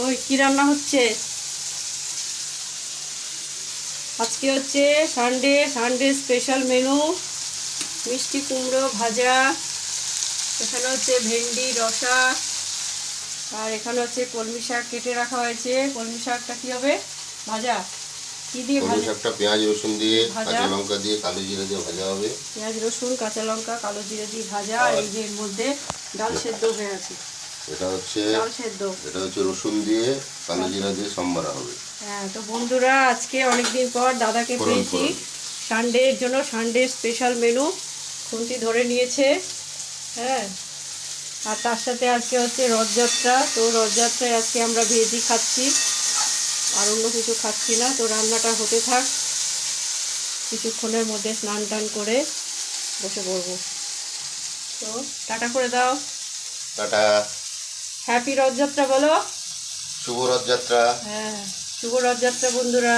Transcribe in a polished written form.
ওই কি রান্না হচ্ছে আজকে? হচ্ছে সানডে স্পেশাল মেনু, মিষ্টি কুমড়ো ভাজা, এখানে হচ্ছে ভেন্ডি রসা, আর এখানে হচ্ছে কলমি শাক কেটে রাখা হয়েছে। কলমি শাকটা কি হবে? ভাজা। কি দিয়ে কলমি ভাজা? শাকটা পেঁয়াজ রসুন দিয়ে, ভাজা, কাঁচা লঙ্কা দিয়ে, কালো জিরে দিয়ে ভাজা হবে। পেঁয়াজ রসুন কাঁচা লঙ্কা কালো জিরে দিয়ে ভাজা। আর এই যে এর মধ্যে ডাল সেদ্ধ হয়ে আছে, এটা হচ্ছে ডাল সেদ্ধ। রসুন দিয়ে, কালো জিরা দিয়ে সম্বারা হবে। হ্যাঁ, তো বন্ধুরা আজকে অনেকদিন পর দাদাকে ফোড়ন পেয়েছি ফোড়ন সানডের জন্য। সানডে স্পেশাল মেনু খুন্তি ধরে নিয়েছে। হ্যাঁ, আর তার সাথে আজকে হচ্ছে রথযাত্রা। তো রথযাত্রায় আজকে আমরা ভেজই খাচ্ছি, আর অন্য কিছু খাচ্ছি না। তো রান্নাটা হতে থাক, কিছুক্ষণের মধ্যে স্নান টান করে বসে পড়বো। তো টাটা করে দাও। টাটা। হ্যাপি রথযাত্রা বলো। শুভ রথযাত্রা। হ্যাঁ, শুভ রথযাত্রা বন্ধুরা।